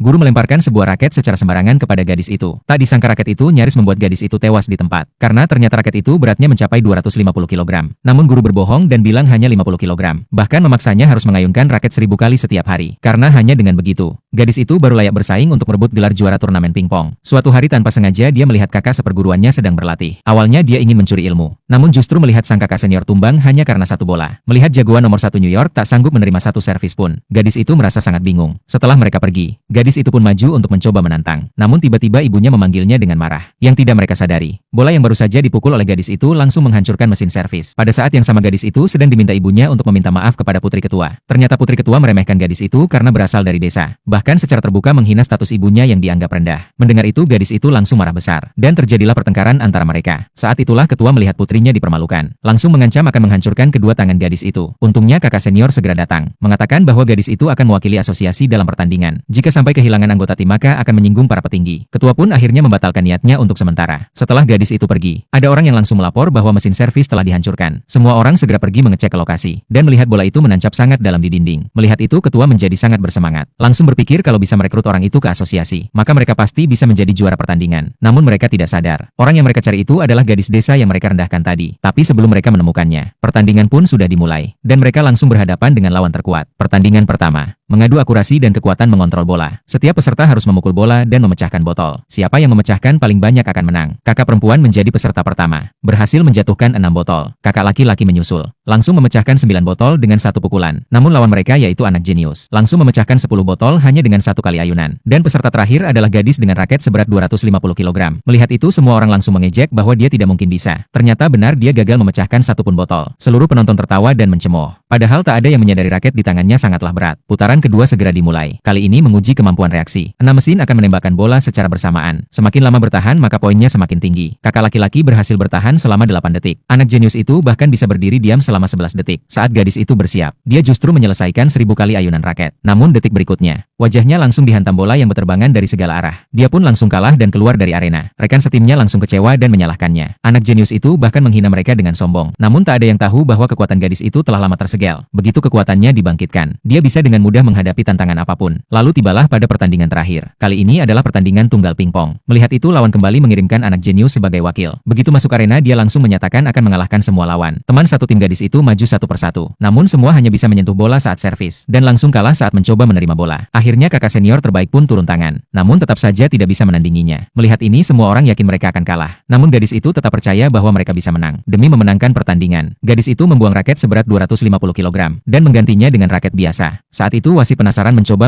Guru melemparkan sebuah raket secara sembarangan kepada gadis itu. Tak disangka raket itu nyaris membuat gadis itu tewas di tempat. Karena ternyata raket itu beratnya mencapai 250 kg. Namun guru berbohong dan bilang hanya 50 kg. Bahkan memaksanya harus mengayunkan raket 1000 kali setiap hari. Karena hanya dengan begitu, gadis itu baru layak bersaing untuk merebut gelar juara turnamen pingpong. Suatu hari tanpa sengaja dia melihat kakak seperguruannya sedang berlatih. Awalnya dia ingin mencuri ilmu. Namun justru melihat sang kakak senior tumbang hanya karena satu bola. Melihat jagoan nomor 1 New York tak sanggup menerima satu servis pun. Gadis itu merasa sangat bingung. Setelah mereka pergi, gadis itu pun maju untuk mencoba menantang. Namun tiba-tiba ibunya memanggilnya dengan marah. Yang tidak mereka sadari, bola yang baru saja dipukul oleh gadis itu langsung menghancurkan mesin servis. Pada saat yang sama gadis itu sedang diminta ibunya untuk meminta maaf kepada putri ketua. Ternyata putri ketua meremehkan gadis itu karena berasal dari desa. Bahkan secara terbuka menghina status ibunya yang dianggap rendah. Mendengar itu gadis itu langsung marah besar. Dan terjadilah pertengkaran antara mereka. Saat itulah ketua melihat putrinya dipermalukan. Langsung mengancam akan menghancurkan kedua tangan gadis itu. Untungnya kakak senior segera datang. Mengatakan bahwa gadis itu akan mewakili asosiasi dalam pertandingan. Jika sampai kehilangan anggota tim maka akan menyinggung para petinggi. Ketua pun akhirnya membatalkan niatnya untuk sementara. Setelah gadis itu pergi, ada orang yang langsung melapor bahwa mesin servis telah dihancurkan. Semua orang segera pergi mengecek ke lokasi. Dan melihat bola itu menancap sangat dalam di dinding. Melihat itu ketua menjadi sangat bersemangat. Langsung berpikir kalau bisa merekrut orang itu ke asosiasi, maka mereka pasti bisa menjadi juara pertandingan. Namun mereka tidak sadar. Orang yang mereka cari itu adalah gadis desa yang mereka rendahkan tadi. Tapi sebelum mereka menemukannya, pertandingan pun sudah dimulai. Dan mereka langsung berhadapan dengan lawan terkuat. Pertandingan pertama. Mengadu akurasi dan kekuatan mengontrol bola. Setiap peserta harus memukul bola dan memecahkan botol. Siapa yang memecahkan paling banyak akan menang. Kakak perempuan menjadi peserta pertama. Berhasil menjatuhkan 6 botol. Kakak laki-laki menyusul. Langsung memecahkan 9 botol dengan satu pukulan. Namun lawan mereka yaitu anak jenius. Langsung memecahkan 10 botol hanya dengan satu kali ayunan. Dan peserta terakhir adalah gadis dengan raket seberat 250 kg. Melihat itu semua orang langsung mengejek bahwa dia tidak mungkin bisa. Ternyata benar dia gagal memecahkan satu pun botol. Seluruh penonton tertawa dan mencemooh. Padahal tak ada yang menyadari raket di tangannya sangatlah berat. Putaran kedua segera dimulai. Kali ini menguji kemampuan reaksi. 6 mesin akan menembakkan bola secara bersamaan. Semakin lama bertahan maka poinnya semakin tinggi. Kakak laki-laki berhasil bertahan selama 8 detik. Anak jenius itu bahkan bisa berdiri diam selama 11 detik. Saat gadis itu bersiap, dia justru menyelesaikan 1000 kali ayunan raket. Namun detik berikutnya, wajahnya langsung dihantam bola yang berterbangan dari segala arah. Dia pun langsung kalah dan keluar dari arena. Rekan setimnya langsung kecewa dan menyalahkannya. Anak jenius itu bahkan menghina mereka dengan sombong. Namun tak ada yang tahu bahwa kekuatan gadis itu telah lama tersegel. Begitu kekuatannya dibangkitkan, dia bisa dengan mudah menghadapi tantangan apapun. Lalu tibalah pada pertandingan terakhir. Kali ini adalah pertandingan tunggal pingpong. Melihat itu lawan kembali mengirimkan anak jenius sebagai wakil. Begitu masuk arena dia langsung menyatakan akan mengalahkan semua lawan. Teman satu tim gadis itu maju satu persatu. Namun semua hanya bisa menyentuh bola saat servis. Dan langsung kalah saat mencoba menerima bola. Akhirnya kakak senior terbaik pun turun tangan. Namun tetap saja tidak bisa menandinginya. Melihat ini semua orang yakin mereka akan kalah. Namun gadis itu tetap percaya bahwa mereka bisa menang. Demi memenangkan pertandingan, gadis itu membuang raket seberat 250 kg. Dan menggantinya dengan raket biasa. Saat itu wasit penasaran mencoba